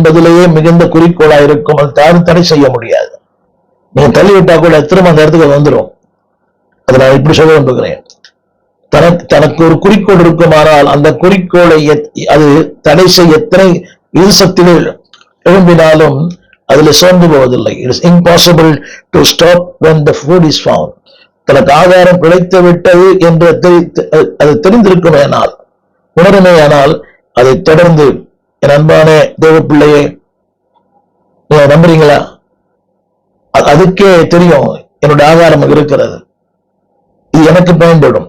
என்பதிலேயே மிகுந்த குறிக்கோளா இருக்கும். அது யாரும் தடை செய்ய முடியாது. நீங்க தள்ளிவிட்டா கூட திரும்ப அந்த இடத்துக்கு வந்துடும். அதை நான் இப்படி சொல்ல விரும்புகிறேன். தனக்கு ஒரு குறிக்கோள் இருக்குமானால் அந்த குறிக்கோளை அது தடை செய்ய எத்தனை இருசக்திகள் எழும்பினாலும் அதுல சோர்ந்து போவதில்லை. It is impossible to stop when the food is found. தனக்கு ஆதாரம் கிடைத்து விட்டது என்று அது தெரிந்திருக்குமேனால், உணருமேயானால் அதை தொடர்ந்து, என் அன்பான தேவ பிள்ளையே, நீங்க நம்புறீங்களா? அதுக்கே தெரியும் என்னுடைய ஆதாரம் இருக்கிறது, இது எனக்கு பயன்படும்,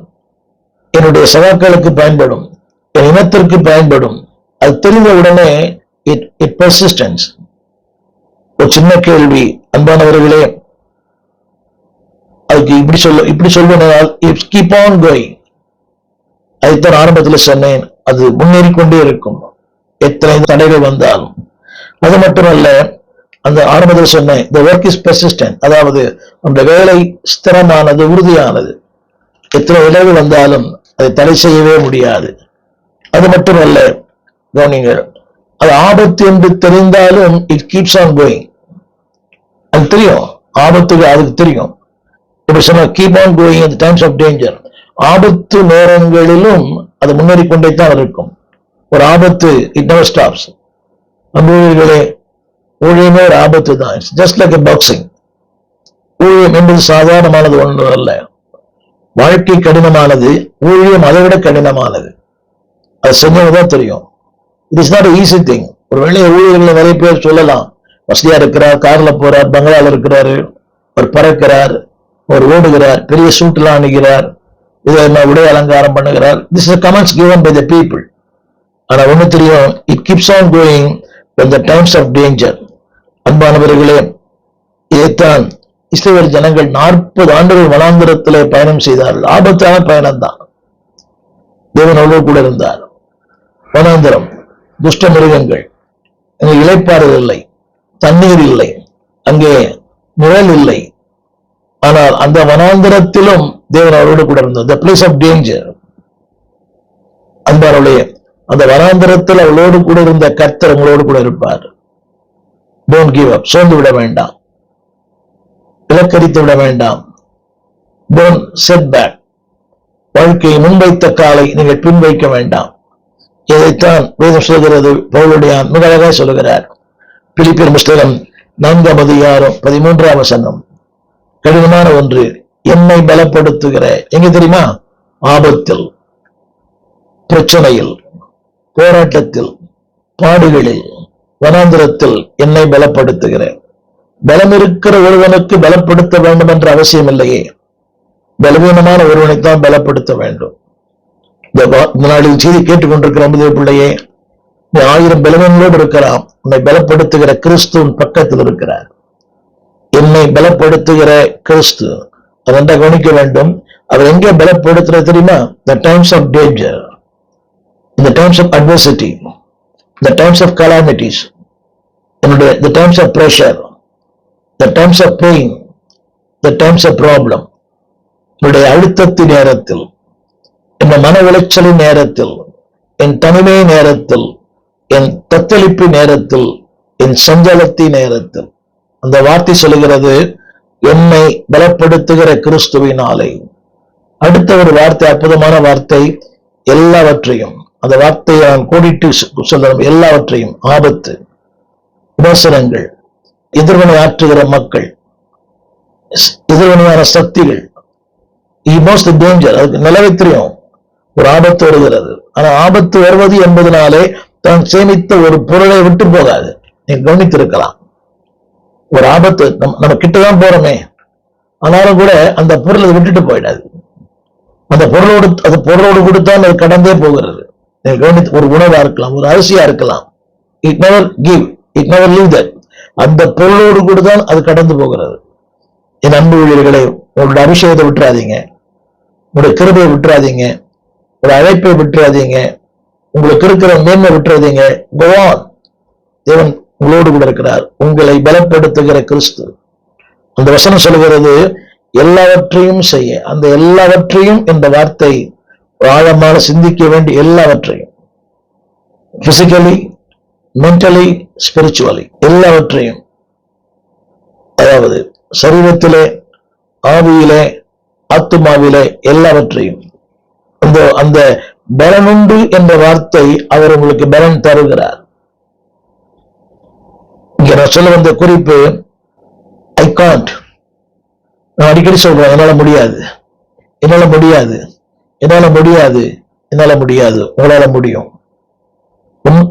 என்னுடைய சகாக்களுக்கு பயன்படும், என் இனத்திற்கு பயன்படும். அது தெரிந்த உடனே இட் பெர்சிஸ்டன்ஸ். ஒரு சின்ன கேள்வி அன்பானவர்களே, அதுக்கு இப்படி சொல்வதால் கீப் ஆன் கோயிங். அதைத்தான் ஆரம்பத்தில் சொன்னேன். அது முன்னேறிக்கொண்டே இருக்கும் எத்தனை தடைகள் வந்தாலும். அது மட்டுமல்ல, அந்த ஆரம்பத்தில் சொன்னேன், the work is persistent. அதாவது அந்த வேலை ஸ்திரமானது, உறுதியானது. எத்தனை விளைவு வந்தாலும் அதை தடை செய்யவே முடியாது. அது மட்டுமல்ல, கவனிங்க, அது ஆபத்து என்று தெரிந்தாலும் இட் கீப்ஸ் ஆன் கோயிங். அது தெரியும், ஆபத்துக்கு அதுக்கு தெரியும். இப்படி சொன்ன keep on going at the times of danger. ஆபத்து நேரங்களிலும் அது முன்னேறிக்கொண்டே தான் இருக்கும். ஒரு ஆபத்து இட் never stops. அன்புகளே, ஊழியமே ஒரு ஆபத்து தான். It's just like a boxing. ஊழியம் என்பது சாதாரணமானது ஒன்று அல்ல. வாழ்க்கை கடினமானது, ஊழியம் அதை விட கடினமானது. அது செஞ்சதான் தெரியும். It is not easy thing. ஒரு வேளைய ஊழியர்கள் நிறைய பேர் சொல்லலாம், வசதியா இருக்கிறார், கார்ல போறார், பங்களால இருக்கிறாரு, ஒரு பறக்கிறார், ஒரு ஓடுகிறார், பெரிய சூட்டுலாம் அணுகிறார், இதை உடை அலங்காரம் பண்ணுகிறார். This is comments given by the people. ஆனா ஒண்ணு தெரியும், it keeps on going when the times of danger. அன்பானவர்களே, இதைத்தான் இஸ்ரவேல் ஜனங்கள் 40 ஆண்டுகள் வனாந்திரத்திலே பயணம் செய்தார்கள். ஆபத்தான பயணம் தான். தேவன் அவ்வளவு கூட இருந்தார். வனாந்திரம், துஷ்ட மிருகங்கள், அங்கே இளைப்பாறுதல் இல்லை, தண்ணீர் இல்லை, அங்கே நிழல் இல்லை. ஆனால் அந்த வனாந்திரத்திலும் தேவன் அவரோடு கூட இருந்தார். the place of danger. அன்பானவர்களே, அந்த வனாந்திரத்தில் அவளோடு கூட இருந்த கர்த்தர் உங்களோடு கூட இருப்பார். Don't give up. சோர்ந்து விட வேண்டாம், இலக்கரித்து விட வேண்டாம். Don't set back. வாழ்க்கையை முன்வைத்த காலை நீங்கள் பின் வைக்க வேண்டாம். இதைத்தான் வேதம் சொல்கிறது. பவுலுடையான் மிக அழகாக சொல்லுகிறார். பிலிப்பியர் புஸ்தகம் 4ஆம் அதிகாரம் 13ஆம் வசனம். கடினமான ஒன்று, என்னை பலப்படுத்துகிற, எங்க தெரியுமா? ஆபத்தில், பிரச்சனையில், போராட்டத்தில், பாடுகளில், வனாந்திரத்தில் என்னை பலப்படுத்துகிற. பலம் இருக்கிற ஒருவனுக்கு பலப்படுத்த வேண்டும் என்ற அவசியம் இல்லையே. பலவீனமான ஒருவனைத்தான் பலப்படுத்த வேண்டும். இந்த நாளில் செய்தி கேட்டுக்கொண்டிருக்கிற அன்பு பிள்ளையே, நீ 1000 பலவீனங்களோடு இருக்கலாம், உன்னை பலப்படுத்துகிற கிறிஸ்துவின் பக்கத்தில் இருக்கிறார். என்னை பலப்படுத்துகிற கிறிஸ்து. அதை கவனிக்க வேண்டும். அவர் எங்கே பலப்படுத்துறது தெரியுமா? the times of danger, in the times of adversity, the times of calamities, the times of pressure, the times of pain, the times of problem. என்னுடைய அழுத்தத்தின் நேரத்தில், என் மன உளைச்சலின் நேரத்தில், என் தனிமை நேரத்தில், என் தத்தளிப்பு நேரத்தில், என் சஞ்சலத்தின் நேரத்தில். அந்த வார்த்தை சொல்லுகிறது, என்னை பலப்படுத்துகிற கிறிஸ்துவினாலே. அடுத்த ஒரு வார்த்தை, அற்புதமான வார்த்தை, எல்லாவற்றையும். அந்த வார்த்தையை நான் கோடிட்டு சொல்லணும். எல்லாவற்றையும், ஆபத்து, விமர்சனங்கள், எதிர்வினை ஆற்றுகிற மக்கள், எதிர்வினையான சக்திகள், டேஞ்சர். அதுக்கு நிலவை தெரியும் ஒரு ஆபத்து வருகிறது. ஆனா ஆபத்து வருவது என்பதனாலே தான் சேமித்த ஒரு பொருளை விட்டு போகாது. நீங்க கவனித்திருக்கலாம். ஒரு ஆபத்து நம்ம கிட்டதான் போறோமே, ஆனாலும் கூட அந்த பொருளை விட்டுட்டு போயிடாது. அந்த பொருளோடு கொடுத்தான் அது கடந்தே போகிறது. நீங்க கவனித்து, ஒரு உணவா இருக்கலாம், ஒரு அரிசியா இருக்கலாம், it never give, it never leave that. அந்த பொருளோடு கூட தான் அது கடந்து போகிறது. என் அன்பு ஊழியர்களை, உங்களுடைய அபிஷேகத்தை விட்டுறாதீங்க, உங்களுடைய கிருபையை விட்டுறாதீங்க, ஒரு அழைப்பை விட்டுறாதீங்க, உங்களுக்கு இருக்கிற மேன்மை விட்டுறாதீங்க. Go on. தேவன் உங்களோடு கூட இருக்கிறார். உங்களை பலப்படுத்துகிற கிறிஸ்து. அந்த வசனம் சொல்கிறது, எல்லாவற்றையும் செய்ய. அந்த எல்லாவற்றையும் என்ற வார்த்தை ஆழமான சிந்திக்க வேண்டிய எல்லாவற்றையும், பிசிக்கலி, மென்டலி, ஸ்பிரிச்சுவலி எல்லாவற்றையும், அதாவது சரீரத்திலே, ஆவியிலே, ஆத்துமாவிலே எல்லாவற்றையும், அந்த பலனுண்டு என்ற வார்த்தை அவர் உங்களுக்கு பலன் தருகிறார். இங்க நான் சொல்ல வந்த குறிப்பு, ஐ காண்ட். நான் அடிக்கடி சொல்றேன், என்னால முடியாது, என்னால முடியாது, என்னால முடியாது, என்னால முடியாது. உங்களால முடியும்.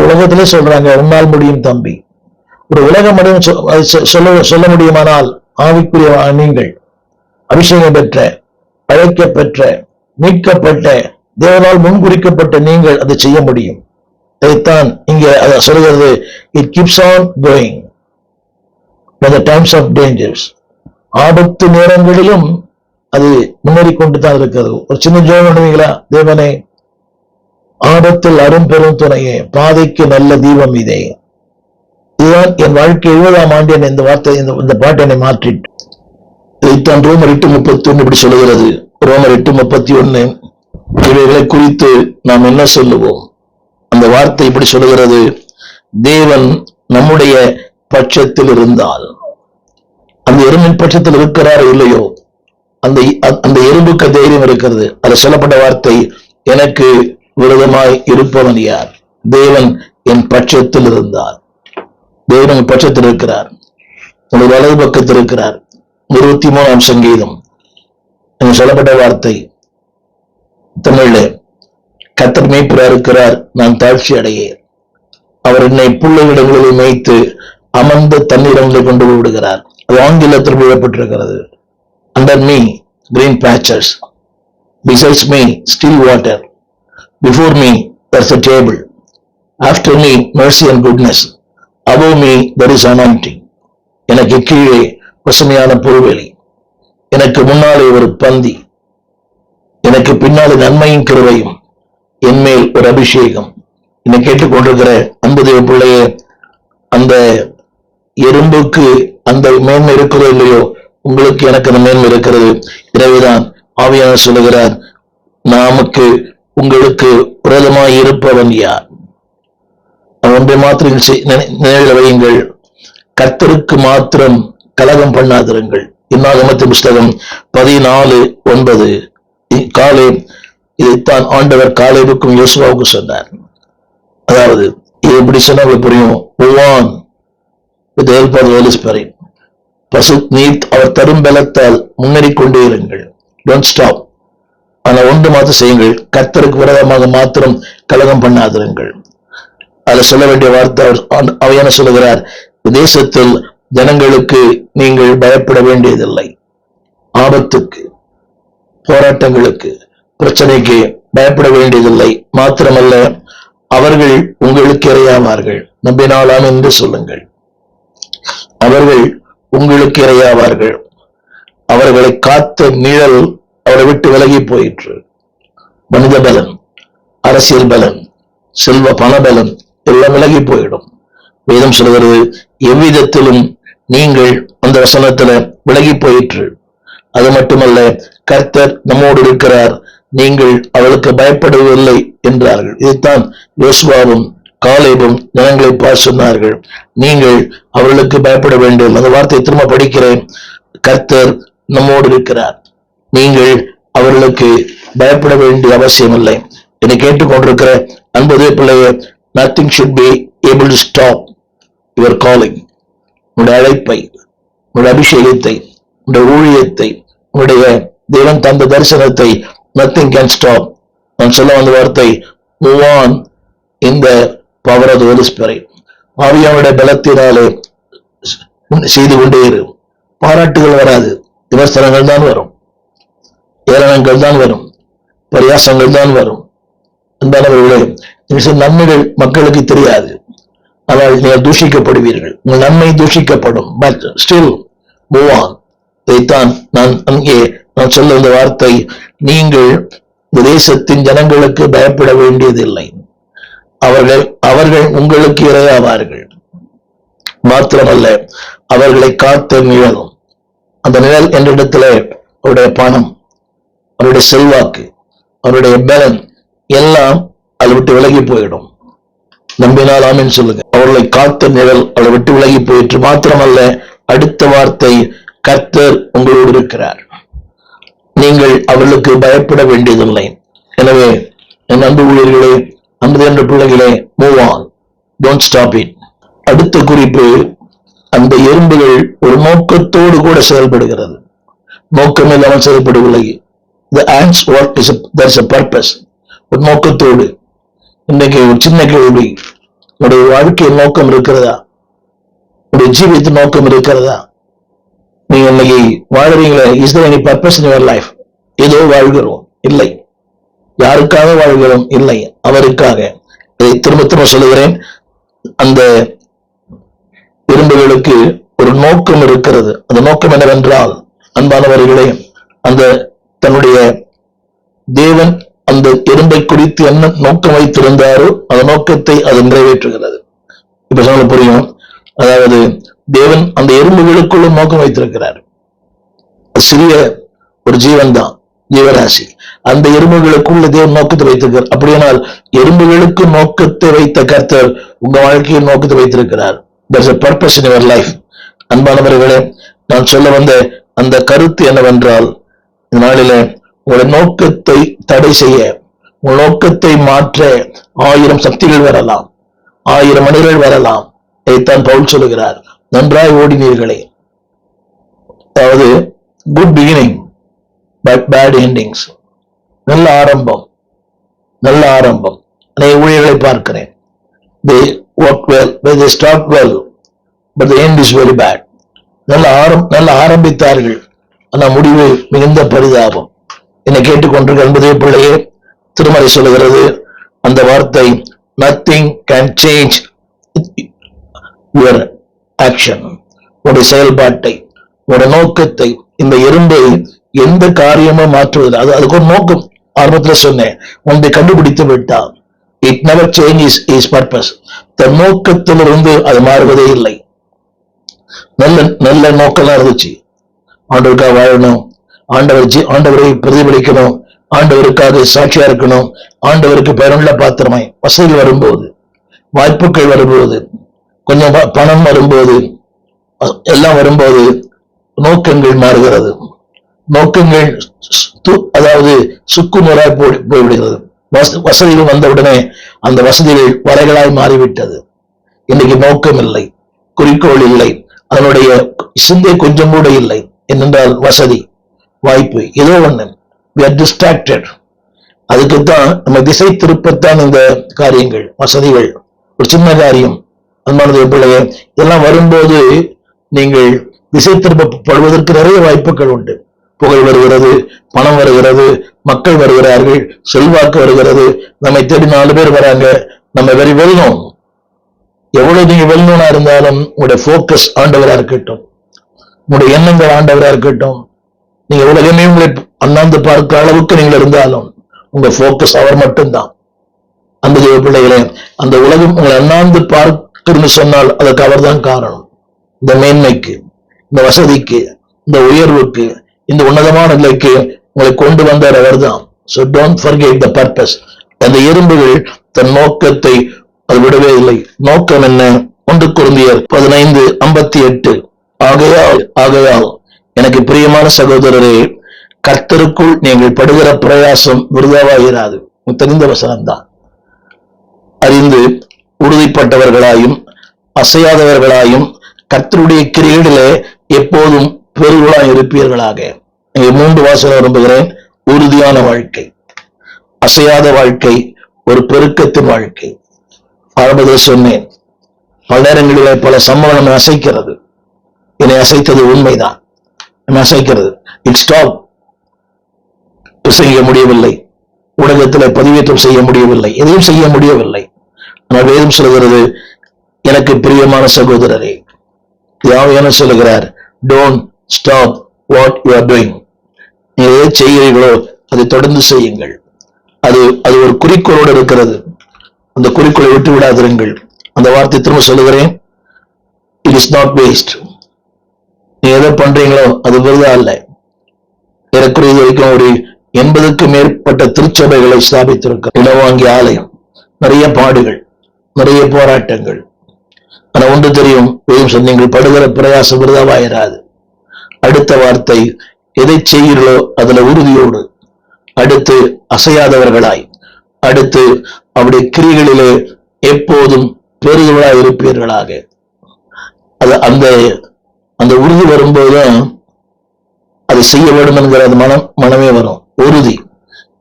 உலகத்திலே சொல்றாங்க, உன்னால் முடியும் தம்பி. ஒரு உலக மனிதன் சொல்ல முடியுமானால், ஆவிக்குரிய நீங்கள், அபிஷேகம் பெற்ற, அழைக்க பெற்ற, மீட்கப்பட்ட, தேவனால் முன்குறிக்கப்பட்ட நீங்கள் அதை செய்ய முடியும். இதைத்தான் இங்க சொல்கிறது. It keeps on going by the times of dangers. ஆபத்து நேரங்களிலும் அது முன்னேறி கொண்டு தான் இருக்கிறது. ஒரு சின்ன ஜெபம் பண்ணுவீங்களா? தேவனே, ஆபத்தில் அரும்பெரும் துணையே, பாதைக்கு நல்ல தீபம் இதே. இதுதான் என் வாழ்க்கை 70ஆம் ஆண்டு இந்த வார்த்தை, இந்த பாட்டை என்னை மாற்றிட்டு. இதைத்தான் ரோமர் 8:31 இப்படி சொல்லுகிறது. ரோமர் 8:31. இவைகளை குறித்து நாம் என்ன சொல்லுவோம்? அந்த வார்த்தை இப்படி சொல்லுகிறது. தேவன் நம்முடைய பட்சத்தில் இருந்தால், அந்த எறும்பின் பட்சத்தில் இருக்கிறாரோ இல்லையோ, அந்த எறும்புக்கு தைரியம் இருக்கிறது. அது சொல்லப்பட்ட வார்த்தை, எனக்கு விரோதமாய் இருப்பவன் யார்? தேவன் என் பட்சத்தில் இருந்தார். தேவன் என் பட்சத்தில் இருக்கிறார், உங்களுடைய வலது பக்கத்தில் இருக்கிறார். 23ஆம் சங்கீதம் சொல்லப்பட்ட வார்த்தை தமிழ்ல, கர்த்தர் மேய்ப்பரா இருக்கிறார், நான் தாழ்ச்சி அடையேன். அவர் என்னை புல்லுகளிடங்களில் மேய்த்து அமர்ந்த தண்ணீரங்களை கொண்டு விடுகிறார். அது ஆங்கிலத்தில் விடப்பட்டிருக்கிறது. Under me green patches, besides me still water, before me there's a table, after me mercy and goodness, above me there is anointing. எனக்கு கீழே பசுமையான புல்வெளி, எனக்கு முன்னாலே ஒரு பந்தி, எனக்கு பின்னாலே நன்மையும் கிருபையும், என்மேல் ஒரு அபிஷேகம். என்னை கேட்டுக்கொண்டிருக்கிற அன்பு தேவ பிள்ளையே, அந்த எறும்புக்கு அந்த மேன்மை இருக்கிறதோ இல்லையோ, உங்களுக்கு எனக்கு அந்த மேன்மை இருக்கிறது. எனவேதான் ஆவியானவர் சொல்லுகிறார், நமக்கு உங்களுக்கு விரோதமாய் இருப்பவன் யார்? ஒன்றை மாத்திரம் நினைவில் வையுங்கள், கர்த்தருக்கு மாத்திரம் கலகம் பண்ணாதிருங்கள். இன்னாகமத்தின் புஸ்தகம் 14:9. காலே, இதைத்தான் ஆண்டவர் காலேபுக்கும் யோசுவாவுக்கும் சொன்னார். அதாவது இது எப்படி சொன்னா புரியும். with the help of the Holy Spirit. நீர் அவர் தரும் பலத்தால் முன்னேறிக் கொண்டே இருங்கள். Don't stop. ஆனா ஒன்று மாத்திரம் செய்யுங்கள், கர்த்தருக்கு விரோதமாக மாத்திரம் கலகம் பண்ணாதிருங்கள். அதுல சொல்ல வேண்டிய வார்த்தை அவையான சொல்லுகிறார், தேசத்தில் ஜனங்களுக்கு நீங்கள் பயப்பட வேண்டியதில்லை. ஆபத்துக்கு, போராட்டங்களுக்கு, பிரச்சனைக்கு பயப்பட வேண்டியதில்லை. மாத்திரமல்ல, அவர்கள் உங்களுக்கு இரையாவார்கள். நம்பினாலாம் என்று சொல்லுங்கள். அவர்கள் உங்களுக்கு இரையாவார்கள். அவர்களை காத்த நிழல் அவரை விட்டு விலகி போயிற்று. மனித பலன், அரசியல் பலன், செல்வ பண பலன் எல்லாம் விலகி போயிடும். வேதம் சொல்கிறது, எவ்விதத்திலும் நீங்கள் அந்த வசனத்துல விலகி போயிற்று. அது மட்டுமல்ல, கர்த்தர் நம்மோடு இருக்கிறார், நீங்கள் அவளுக்கு பயப்படுவதில்லை என்றார்கள். இதைத்தான் யோசுவாவும் காலேபும் ஜனங்களை பார்த்து சொன்னார்கள், நீங்கள் அவர்களுக்கு பயப்பட வேண்டும். அந்த வார்த்தையை திரும்ப படிக்கிறேன். கர்த்தர் நம்மோடு இருக்கிறார், நீங்கள் அவர்களுக்கு பயப்பட வேண்டிய அவசியம் இல்லை. என்னை கேட்டுக்கொண்டிருக்கிற அன்பு பிள்ளையே, nothing should be able to stop your calling. உன்னுடைய அழைப்பை, உன்னுடைய அபிஷேகத்தை, உன்னுடைய ஊழியத்தை, உன்னுடைய தேவன் தந்த தரிசனத்தை நத்திங் கேன் ஸ்டாப். நான் சொல்ல வந்த வார்த்தை, move on in the power of the Holy Spirit. ஆவியானுடைய பலத்தினாலே செய்து கொண்டே இரு. பாராட்டுகள் வராது, விமர்சனங்கள் தான் வரும், ஏளனங்கள் தான் வரும், பரியாசங்கள் தான் வரும். அன்பானவர்களே, நன்மைகள் மக்களுக்கு தெரியாது, ஆனால் நீங்கள் தூஷிக்கப்படுவீர்கள். உங்கள் நன்மை தூஷிக்கப்படும். But still move on. இதைத்தான் நான் சொல்ல இந்த வார்த்தை, நீங்கள் இந்த தேசத்தின் ஜனங்களுக்கு பயப்பட வேண்டியதில்லை. அவர்கள் உங்களுக்கு இரையாவார்கள். மாத்திரமல்ல, அவர்களை காத்த நிழலும். அந்த நிழல் என்ற இடத்துல அவருடைய பணம், அவருடைய செல்வாக்கு, அவருடைய பலன் எல்லாம் அதை விட்டு விலகி போயிடும். நம்பினால் ஆமென் சொல்லுங்க. அவர்களை காத்த நிழல் அவளை விட்டு விலகி போயிற்று. மாத்திரமல்ல, அடுத்த வார்த்தை, கர்த்தர் உங்களோடு இருக்கிறார், நீங்கள் அவர்களுக்கு பயப்பட வேண்டியதில்லை. எனவே என் அன்பு ஊழியர்களே, அன்பு என்ற பிள்ளைகளே, move on, don't stop it. அடுத்த குறிப்பு, அந்த எறும்புகள் ஒரு நோக்கத்தோடு கூட செயல்படுகிறது. நோக்கம் இல்லாமல் செயல்படவில்லை. The ants work is there's a purpose. ஒரு நோக்கத்தோடு. இன்றைக்கு ஒரு சின்ன கேள்வி, உடைய வாழ்க்கையில் நோக்கம் இருக்கிறதா? உடைய ஜீவித்த நோக்கம் இருக்கிறதா? நீங்க இன்னைக்கு வாழ்றீங்களே, is there any purpose in your life? ஏதோ வாழ்கிறோம், இல்லை. யாருக்காக வாழ்கிறோம்? இல்லை, அவருக்காக. இதை திரும்ப திரும்ப சொல்லுகிறேன், அந்த எறும்புகளுக்கு ஒரு நோக்கம் இருக்கிறது. அந்த நோக்கம் என்னவென்றால், அன்பானவர்களே, அந்த தன்னுடைய தேவன் அந்த எறும்பை குறித்து என்ன நோக்கம் வைத்திருந்தாரோ அந்த நோக்கத்தை அது நிறைவேற்றுகிறது. இப்ப சொல்ல புரியும். அதாவது தேவன் அந்த எறும்புகளுக்குள்ள நோக்கம் வைத்திருக்கிறார். சிறிய ஒரு ஜீவன் தான், ஜீவராசி. அந்த எறும்புகளுக்குள்ள தேவன் நோக்கத்தை வைத்திருக்கிறார். அப்படியானால் எறும்புகளுக்கு நோக்கத்தை வைத்த கர்த்தர் உங்க வாழ்க்கையில் நோக்கத்தை வைத்திருக்கிறார். There's a purpose in your life. அன்பானவர்களே, நான் சொல்ல வந்த அந்த கருத்து என்னவென்றால், இந்த நாளில உங்களுடைய நோக்கத்தை தடை செய்ய, உங்கள் நோக்கத்தை மாற்ற 1000 சக்திகள் வரலாம், 1000 மனிதர்கள் வரலாம். இதைத்தான் பவுல் சொல்லுகிறார், நன்றாய் ஓடினீர்களே. அதாவது good beginning but bad endings. நல்ல ஆரம்பம், நல்ல ஆரம்பம். அநேக ஊழியர்களை பார்க்கிறேன், they work well, they start well, but the end is very bad. நல்ல ஆரம்பித்தார்கள், ஆனா முடிவு மிகுந்த பரிதாபம். என்னை கேட்டுக்கொண்டிருக்க அன்புதே பிள்ளையே, திருமறை சொல்லுகிறது அந்த வார்த்தை, nothing can change your action. உடைய செயல்பாட்டை, உடைய நோக்கத்தை இந்த எறும்பை எந்த காரியமும் மாற்றுவதில்லை. அதுக்கு ஒரு நோக்கம் ஆரம்பத்தில் சொன்னேன், ஒன்றை கண்டுபிடித்து விட்டால் it never changes is purpose. தன் நோக்கத்திலிருந்து அது மாறுவதே இல்லை. நல்ல நோக்கம் தான் இருந்துச்சு. ஆண்டவருக்காக வாழணும், ஆண்டவரை பிரதிபலிக்கணும், ஆண்டவருக்காக சாட்சியா இருக்கணும், ஆண்டவருக்கு பயனுள்ள பாத்திரமாய். வசதிகள் வரும்போது, வாய்ப்புகள் வரும்போது, கொஞ்சம் பணம் வரும்போது, எல்லாம் வரும்போது நோக்கங்கள் மாறுகிறது. நோக்கங்கள் அதாவது சுக்குநூறாய் போய்விடுகிறது. வசதிகள் வந்தவுடனே அந்த வசதிகள் வரைகளாய் மாறிவிட்டது. இன்னைக்கு நோக்கம் இல்லை, குறிக்கோள் இல்லை, அதனுடைய சிந்தை கொஞ்சம் கூட இல்லை. என்னென்றால் வசதி, வாய்ப்பு, ஏதோ ஒண்ணு, we are distracted. அதுக்குத்தான் நம்ம திசை திருப்பத்தான் இந்த காரியங்கள், வசதிகள். ஒரு சின்ன காரியம், அன்பானது பிள்ளையே, இதெல்லாம் வரும்போது நீங்கள் திசை திருப்பப்படுவதற்கு நிறைய வாய்ப்புகள் உண்டு. புகழ் வருகிறது, பணம் வருகிறது, மக்கள் வருகிறார்கள், செல்வாக்கு வருகிறது, நம்மை தேடி 4 பேர் வராங்க, நம்ம வெரி வெல்நோன். எவ்வளவு நீங்க வெல்நோனா இருந்தாலும் உங்களுடைய போக்கஸ் ஆண்டவரா இருக்கட்டும், உங்களுடைய எண்ணங்கள் ஆண்டவரா இருக்கட்டும். நீங்க உலகமே உங்களை அண்ணாந்து பார்க்கிற அளவுக்கு நீங்கள் இருந்தாலும் உங்க போக்கஸ் அவர் மட்டும்தான். அந்த பிள்ளைகளே, அந்த உலகம் உங்களை அண்ணாந்து பார்க்கணும்னு சொன்னால் அதற்கு அவர் தான் காரணம். இந்த மேன்மைக்கு, இந்த வசதிக்கு, இந்த உயர்வுக்கு, இந்த உன்னதமான நிலைக்கு உங்களை கொண்டு வந்தார் அவர் தான். So don't forget the purpose. அந்த எறும்புகள் தன் நோக்கத்தை அது விடவே இல்லை. நோக்கம் என்ன? 1 கொரிந்தியர் 15:58. ஆகையால் எனக்கு பிரியமான சகோதரரே, கர்த்தருக்குள் நீங்கள் படுகிற பிரயாசம் விருதாவாயிராது. தெரிந்த வசனம் தான். அறிந்து உறுதிப்பட்டவர்களாயும் அசையாதவர்களாயும் கர்த்தருடைய கிரியைகளிலே எப்போதும் பெருகுளாய் இருப்பீர்களாக. 3 வாசகம் விரும்புகிறேன். உறுதியான வாழ்க்கை, அசையாத வாழ்க்கை, ஒரு பெருக்கத்தின் வாழ்க்கை. ஆரம்பத்தில் சொன்னேன், பல நேரங்களிலே பல சம்பவம் அசைக்கிறது. என்னை அசைத்தது உண்மைதான், அசைக்கிறது. இட் ஸ்டாப் செய்ய முடியவில்லை, ஊடகத்தில் பதிவேற்றம் செய்ய முடியவில்லை, எதையும் செய்ய முடியவில்லை. ஆனால் வேதம் சொல்கிறது, எனக்கு பிரியமான சகோதரரே, யாவையான சொல்லுகிறார், don't stop what you are doing. நீ எதை செய்கிறீர்களோ அதை தொடர்ந்து செய்யுங்கள். அது ஒரு குறிக்கோளோடு இருக்கிறது. அந்த குறிக்கோளை விட்டு விடாதிருங்கள். அந்த வார்த்தை திரும்ப சொல்லுகிறேன், இட் இஸ் நாட் வேஸ்ட். நீ எதை பண்றீங்களோ அது விருதா இல்லை. ஏறக்குறைய வரைக்கும் ஒரு 80க்கும் மேற்பட்ட திருச்சபைகளை ஸ்தாபித்திருக்க, இடவாங்கி ஆலயம், நிறைய பாடுகள், நிறைய போராட்டங்கள், ஆனா ஒன்று தெரியும், நீங்கள் படுகிற பிரயாசம் விருதாவாயிராது. அடுத்த வார்த்தை, எதை செய்கிறோ அதுல உறுதியோடு, அடுத்து அசையாதவர்களாய், அடுத்து அவருடைய கிரிகளிலே எப்போதும் பெருகுவராய் இருப்பீர்களாக. அது அந்த அந்த உறுதி வரும்போதுதான் அது செய்ய வேண்டும் என்கிற அது மனமே வரும், உறுதி.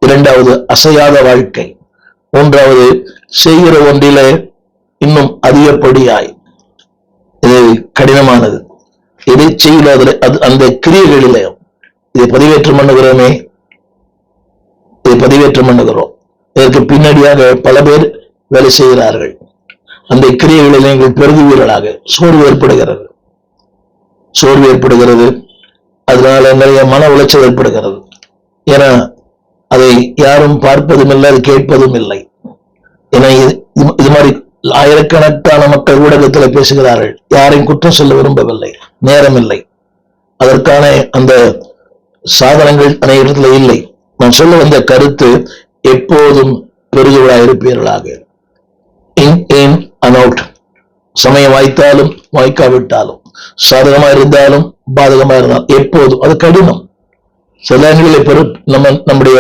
இரண்டாவது அசையாத வாழ்க்கை. மூன்றாவது செய்கிற ஒன்றிலே இன்னும் அதிகப்படியாய். இது கடினமானது. எதை செய்யல அந்த கிரியைகளிலே இதை பதிவேற்றம் பண்ணுகிறோமே, இதை பதிவேற்றம் பண்ணுகிறோம். இதற்கு பின்னடியாக பல பேர் வேலை செய்கிறார்கள். அந்த கிரியைகளில் நீங்கள் பெருகுவீர்களாக. சோர்வு ஏற்படுகிறது. அதனால நிறைய மன உளைச்சல் ஏற்படுகிறது. ஏன்னா அதை யாரும் பார்ப்பதும் இல்லை, அது கேட்பதும் இல்லை. ஏன்னா இது மாதிரி ஆயிரக்கணக்கான மக்கள் ஊடகத்தில் பேசுகிறார்கள். யாரையும் குற்றம் சொல்ல விரும்பவில்லை, நேரம் இல்லை. அதற்கான அந்த சாதனங்கள் அனைவரிடத்துல இல்லை. நான் சொல்ல வந்த கருத்து, எப்போதும் பெருகுவராய் இருப்பீர்களாக. In and out. சமயம் வாய்த்தாலும் வாய்க்காவிட்டாலும், சாதகமா இருந்தாலும் பாதகமா இருந்தாலும், எப்போதும். அது கடினம். சில இடங்களில் நம்முடைய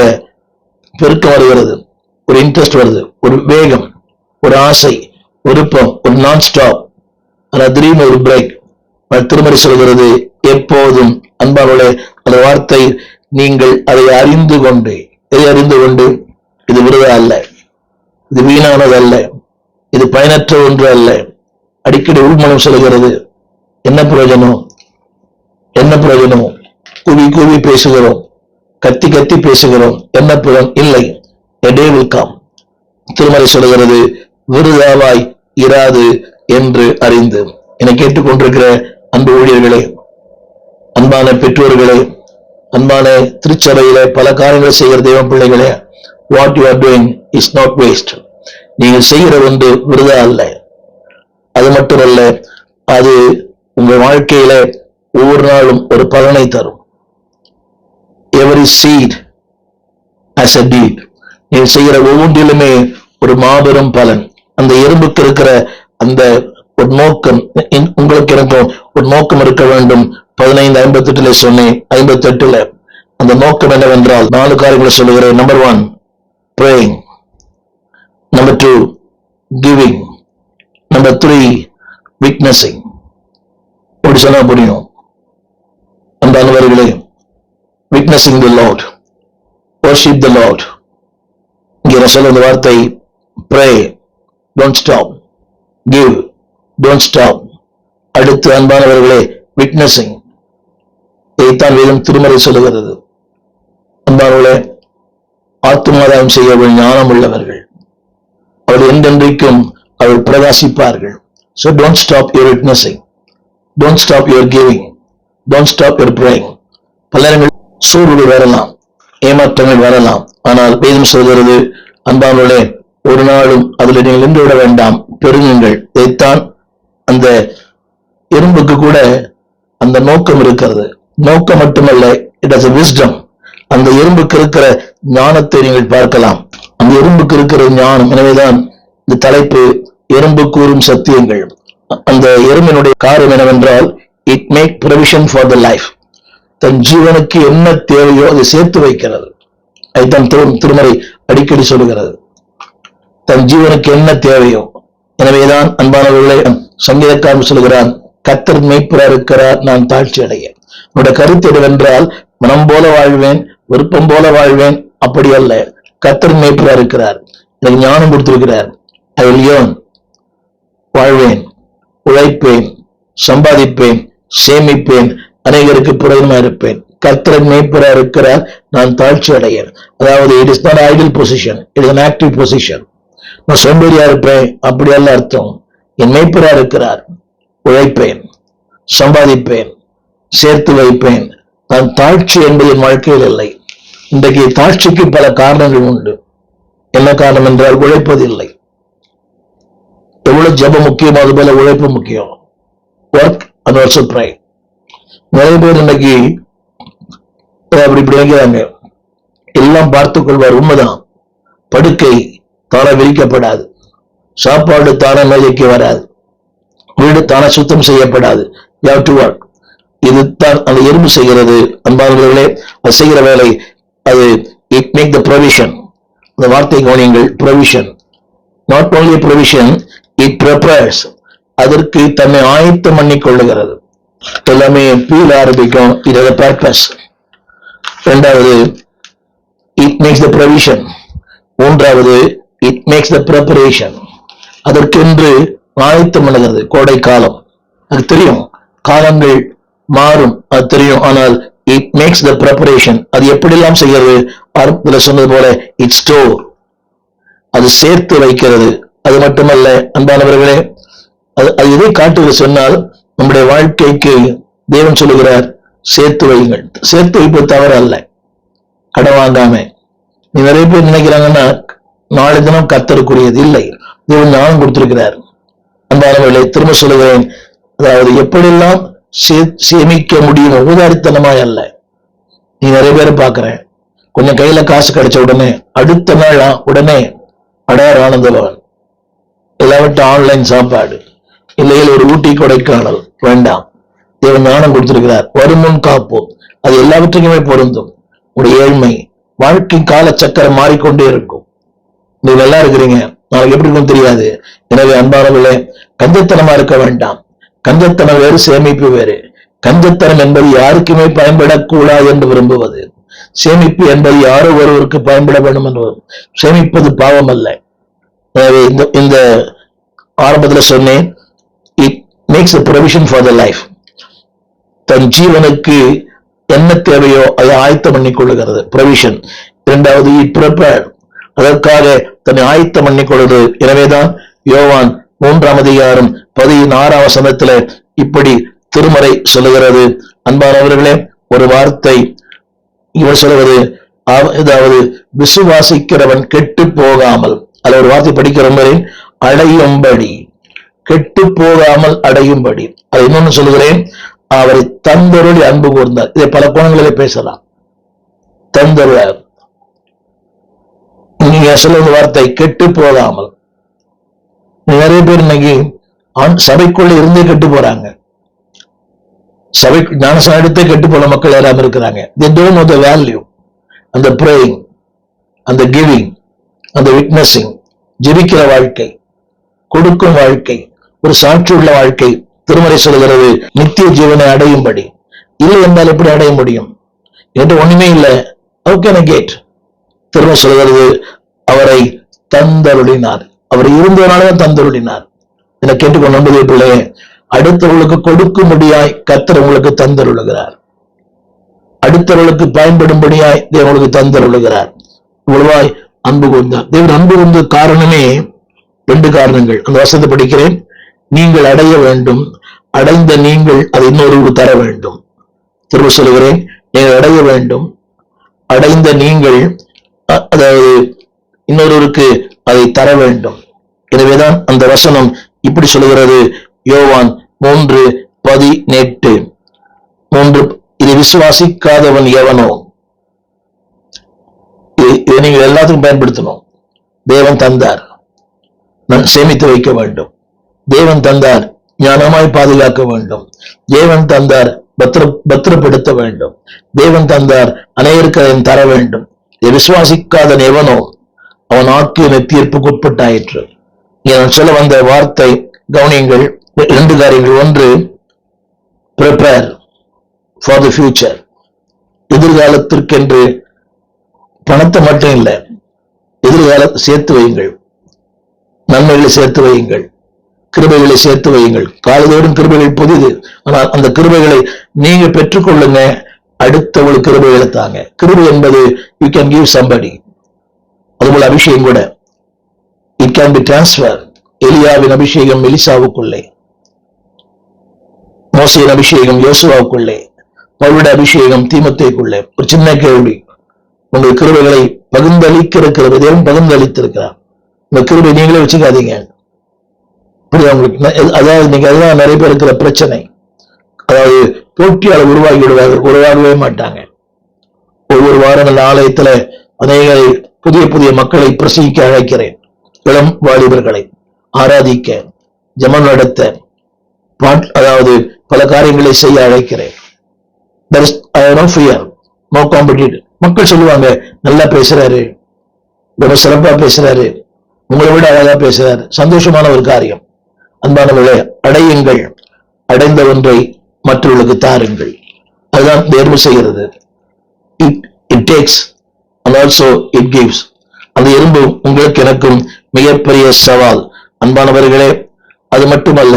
பெருக்கம் வருகிறது, ஒரு இன்ட்ரெஸ்ட் வருது, ஒரு வேகம், ஒரு ஆசை, விருப்பம், ஒரு நான் ஸ்டாப், திடீர்னு ஒரு பிரேக். திருமறை சொல்கிறது எப்போதும். அன்பானவர்களே, அந்த வார்த்தை நீங்கள் அதை அறிந்து கொண்டு, இது விருதா அல்ல, இது வீணானது அல்ல, இது பயனற்ற ஒன்று அல்ல. அடிக்கடி உள்மனம் சொல்கிறது, என்ன பிரயோஜனம், கூவி பேசுகிறோம், கத்தி பேசுகிறோம், என்ன பிரயோஜனம் இல்லை. A day will come. திருமறை சொல்கிறது, விருதாவாய் இராது என்று அறிந்து. என்னை கேட்டுக்கொண்டிருக்கிற அன்பு ஊழியர்களே, அன்பான பெற்றோர்களே, அன்பான திருச்சபையில பல காரியங்களை செய்கிற தெய்வ பிள்ளைகளே, what you are doing is not waste. நீங்கள் செய்கிற ஒன்று விருதா அல்ல. அது மட்டுமல்ல, அது உங்கள் வாழ்க்கையில ஒவ்வொரு நாளும் ஒரு பலனை தரும். Every seed has a deed. நீங்கள் செய்கிற ஒவ்வொன்றிலுமே ஒரு மாபெரும் பலன். அந்த எறும்புக்கு இருக்கிற அந்த ஒரு நோக்கம், உங்களுக்கு எனக்கும் ஒரு நோக்கம் இருக்க வேண்டும். 15:58 சொன்னேன். 58 அந்த நோக்கம் என்னவென்றால் 4 காரியங்களை சொல்லுகிறேன். Number 1 praying, number 2 giving, number 3 witnessing. அப்படி சொன்னா புரியும். அந்த அன்பர்களே, witnessing the Lord, worship the Lord. இங்கே சொல்ல இந்த வார்த்தை, pray, don't stop, give, don't stop. அடுத்து அன்பானவர்களே, witnessing. இதைத்தான் வேதம் திருமறை சொல்லுகிறது. அன்பானவர்களே, ஆத்துமாதாயம் செய்ய ஞானம் உள்ளவர்கள், அவர்கள் என்றென்றைக்கும் அவர்கள் பிரகாசிப்பார்கள். So don't stop your witnessing, don't stop your giving, don't stop your praying. பல நேரங்கள் சோர்வுகள் வரலாம், ஏமாற்றங்கள் வரலாம். ஆனால் வேதம் சொல்கிறது, அன்பானவர்களே, ஒரு நாளும் அதில் நீங்கள் நின்று விட வேண்டாம், பெருங்குங்கள். இதைத்தான் அந்த எறும்புக்கு கூட அந்த நோக்கம் இருக்கிறது. நோக்கம் மட்டுமல்ல, இட் ஹஸ் a wisdom. அந்த எறும்புக்கு இருக்கிற ஞானத்தை நீங்கள் பார்க்கலாம். அந்த எறும்புக்கு இருக்கிற ஞானம். எனவேதான் இந்த தலைப்பு, எறும்பு கூறும் சத்தியங்கள். அந்த எறும்பினுடைய காரியம் என்னவென்றால், it make provision for the life. தன் ஜீவனுக்கு என்ன தேவையோ அதை சேர்த்து வைக்கிறது. அதுதான் திருமறை அடிக்கடி சொல்லுகிறது, தன் ஜீவனுக்கு என்ன தேவையோ. எனவேதான் அன்பானவர்களை சங்கீதக்காரன் சொல்கிறான், கர்த்தர் மேய்ப்பரா இருக்கிறார், நான் தாழ்ச்சி அடைய. என்னோட கருத்து என்னவென்றால், மனம் போல வாழ்வேன், விருப்பம் போல வாழ்வேன், அப்படி அல்ல. கர்த்தர் மேய்ப்பரா இருக்கிறார், எனக்கு ஞானம் கொடுத்திருக்கிறார். ஐ வில் ஏர்ன், வாழ்வேன், உழைப்பேன், சம்பாதிப்பேன், சேமிப்பேன், அநேகருக்கு பிரயோஜனமா இருப்பேன். கர்த்தர் மேய்ப்பரா இருக்கிறார், நான் தாழ்ச்சி அடையேன். அதாவது it is not idle position, it is an active position. நான் சோம்பேறியா இருப்பேன் அப்படி அல்ல அர்த்தம். என் மேய்ப்பரா இருக்கிறார், உழைப்பேன், சம்பாதிப்பேன், சேர்த்து வைப்பேன். நான் தாழ்ச்சி என்பது என் வாழ்க்கையில் இல்லை. இன்றைக்கு தாழ்ச்சிக்கு பல காரணங்கள் உண்டு. என்ன காரணம் என்றால், உழைப்பது இல்லை. எவ்வளவு ஜெபம் முக்கியமோ அது போல உழைப்பு முக்கியம். Work and also fry. நிறைய பேர் இன்னைக்கு அப்படி இப்படி வைக்கிறாங்க. எல்லாம் பார்த்துக் கொள்வார், உண்மைதான். படுக்கை தானே விரிக்கப்படாது, சாப்பாடு தானே மேஜைக்கு வராது. வீடு தானே சுத்தம் செய்யப்படாது. You have to work. இதுதான் அந்த எறும்பு செய்கிறது. அன்பானவர்களே, அது செய்கிற வேலை அது இட் மேக் த ப்ரொவிஷன். அந்த வார்த்தை கவனியங்கள். Provision, not only provision, it prepares. அதற்கு தன்னை ஆயத்தம் பண்ணி கொள்ளுகிறது. எல்லாமே பீல் ஆரம்பிக்கும். இது பர்பஸ். இரண்டாவது, இட் மேக்ஸ் த ப்ரொவிஷன். மூன்றாவது, இட் மேக்ஸ் த ப்ரிப்பரேஷன். அதற்கென்று ஆயத்தம் பண்ணுகிறது. கோடை காலம், அது தெரியும், காலங்கள் மாறும், அது தெரியும். ஆனால் இட் மேக்ஸ் த ப்ரிப்பரேஷன். அது எப்படியெல்லாம் செய்கிறது? ஆரம்பத்தில் சொன்னது போல இட் ஸ்டோர், அது சேர்த்து வைக்கிறது. அது மட்டுமல்ல அன்பானவர்களே, அது எதை காட்டுவது சொன்னால், நம்முடைய வாழ்க்கைக்கு தேவன் சொல்லுகிறார், சேர்த்து வையுங்கள். சேர்த்து வைப்பது தவறு அல்ல, கடன் வாங்காம. நீ நிறைய பேர் நினைக்கிறாங்கன்னா நாளை தினம் கர்த்தருக்குரியது இல்லை. தேவன் ஞானம் கொடுத்திருக்கிறார். அன்பானவர்களை திரும்ப சொல்லுகிறேன், அதாவது எப்படியெல்லாம் சேமிக்க முடியும், ஊதாரித்தனமாய் அல்ல. நீ நிறைய பேரை பாக்குறேன், கொஞ்சம் கையில காசு கிடைச்ச உடனே அடுத்த நாள் உடனே அடையார் ஆனந்தபவன், எல்லாவற்றும் ஆன்லைன் சாப்பாடு, இல்லையில் ஒரு ஊட்டி கொடைக்கானல். வேண்டாம், தேவன் ஞானம் கொடுத்திருக்கிறார். வருமுன் காப்போம், அது எல்லாவற்றுக்குமே பொருந்தும். உடைய ஏழ்மை, வாழ்க்கை கால சக்கரம் மாறிக்கொண்டே இருக்கும். நீங்க நல்லா இருக்கிறீங்க, நாளைக்கு எப்படி இருக்கும் தெரியாது. எனவே அன்பானவர்களே, கஞ்சத்தனமா இருக்க வேண்டாம். கஞ்சத்தனம் வேறு, சேமிப்பு வேறு. கஞ்சத்தனம் என்பது யாருக்குமே பயன்படக்கூடாது என்று விரும்புவது. சேமிப்பு என்பது யாரோ ஒருவருக்கு பயன்பட வேண்டும் என்று. சேமிப்பது பாவம் அல்ல. எனவே இந்த ஆரம்பத்தில் சொன்னேன், it makes a provision for the life. தன் ஜீவனுக்கு என்ன தேவையோ அதை ஆயத்தம் பண்ணி கொள்ளுகிறது. ப்ரொவிஷன். இரண்டாவது, இட் ப்ரிப்பேர், அதற்காக தன்னை ஆயத்தம் பண்ணி கொள்வது. எனவேதான் யோவான் 3:16 இப்படி திருமறை சொல்லுகிறது. அன்பானவர்களே, ஒரு வார்த்தை இவர் சொல்லுவது, அதாவது விசுவாசிக்கிறவன் கெட்டு போகாமல், அல்ல ஒரு வார்த்தை படிக்கிறவன் அடையும்படி, கெட்டு போகாமல் அடையும்படி. அதை இன்னொன்னு சொல்லுகிறேன், அவரை தந்தருளி அன்பு கூர்ந்தார். இதை பல கோணங்களிலே பேசலாம். தந்தருளார், நீங்க சொல்லுவது வார்த்தை கெட்டு போகாமல். நிறைய பேர் இன்னைக்கு சபைக்குள்ள இருந்தே கெட்டு போறாங்க. சபை ஞானஸ்நானம் எடுத்தே கெட்டு போன மக்கள் யாராம இருக்கிறாங்க. They don't know the value. அந்த praying, அந்த giving, அந்த witnessing, ஜெபிக்கிற வாழ்க்கை, கொடுக்கும் வாழ்க்கை, ஒரு சாட்சியுள்ள வாழ்க்கை. திருமறை சொல்கிறது, நித்திய ஜீவனை அடையும்படி. இல்லை என்றால் எப்படி அடைய முடியும்? என்று ஒண்ணுமே இல்லை. How can I get? திரும்ப சொல்கிறது, அவரை தந்தருளினார். அவர் இருந்தவனால தந்தருளினார். என கேட்டுக்கொண்டு நம்புகிற பிள்ளையே, அடுத்தவர்களுக்கு கொடுக்கும்படியாய் கர்த்தர் உங்களுக்கு தந்தருளுகிறார். அடுத்தவர்களுக்கு பயன்படும்படியாய் தேவனுக்கு தந்தருளுகிறார். இவ்வளவாய் அன்பு கூர்ந்தார். தேவன் அன்பு கூர்ந்த காரணமே 2 காரணங்கள். அந்த வசனத்தை படிக்கிறேன். நீங்கள் அடைய வேண்டும், அடைந்த நீங்கள் அதை இன்னொருவருக்கு தர வேண்டும். திரும்ப சொல்லுகிறேன், நீங்கள் அடைய வேண்டும், அடைந்த நீங்கள் அதாவது இன்னொருவருக்கு அதை தர வேண்டும். எனவேதான் அந்த வசனம் இப்படி சொல்லுகிறது. யோவான் 3:18 இதை விசுவாசிக்காதவன் எவனோ, இதை நீங்கள் எல்லாத்துக்கும் பயன்படுத்தணும். தேவன் தந்தார், நான் சேமித்து வைக்க வேண்டும். தேவன் தந்தார், ஞானமாய் பாதுகாக்க வேண்டும். தேவன் தந்தார், பத்திரப்படுத்த வேண்டும். தேவன் தந்தார், அனைவருக்கு அதை தர வேண்டும். இதை விசுவாசிக்காதன் எவனோ அவன் ஆக்கின தீர்ப்புக்கு உட்பட்டாயிற்று. நான் சொல்ல வந்த வார்த்தை கவனியங்கள். 2 காரியங்கள். ஒன்று, prepare for the future. எதிர்காலத்திற்கென்று பணத்தை மட்டும் இல்லை, எதிர்காலத்தை சேர்த்து வையுங்கள். நன்மைகளை சேர்த்து வையுங்கள், கிருபைகளை சேர்த்து வையுங்கள். காலைதோறும் கிருபைகள் புதிது. ஆனால் அந்த கிருபைகளை நீங்க பெற்றுக்கொள்ளுங்க. அடுத்தவங்களுக்கு கிருபைகளை தாங்க. கிருபை என்பது யூ கேன் கிவ் சம்படி. அதுபோல அபிஷேகம் கூட இட் கேன் பி டிரான்ஸ்பர். எலியாவின் அபிஷேகம் எலிசாவுக்குள்ளே, மோசையின் அபிஷேகம் யோசுவாவுக்குள்ளே, பவுலுடைய அபிஷேகம் தீமோத்தேயுக்குள்ளே. ஒரு சின்ன கேள்வி, உங்கள் கிருபைகளை பகிர்ந்தளிக்கிற கிருபை தேவன் பகிர்ந்தளித்திருக்கிறார். இந்த கிருபை நீங்களே வச்சுக்காதீங்க. புரியுதா உங்களுக்கு? அதாவது நீங்க அதுதான் நிறைய பேர் இருக்கிற பிரச்சனை. அதாவது போட்டியாளர் உருவாகவே மாட்டாங்க. ஒவ்வொரு வாரங்கள் ஆலயத்துல அநேக புதிய மக்களை பிரசங்கிக்க அழைக்கிறேன். இளம் வாலிபர்களை ஆராதிக்க, ஜெபம் நடத்த, அதாவது பல காரியங்களை செய்ய அழைக்கிறேன். There is no fear, no competition. மக்கள் சொல்லுவாங்க, நல்லா பேசுறாரு, ரொம்ப சிறப்பா பேசுறாரு, உங்களை விட அழகா பேசுறாரு. சந்தோஷமான ஒரு காரியம். அன்பானவர்களே, அடையுங்கள், அடைந்த ஒன்றை மற்றவர்களுக்கு தாருங்கள். அதுதான் தேர்வு செய்கிறது. It takes and also it gives. அந்த எறும்பு உங்களுக்கு எனக்கும் மிகப்பெரிய சவால். அன்பானவர்களே, அது மட்டுமல்ல,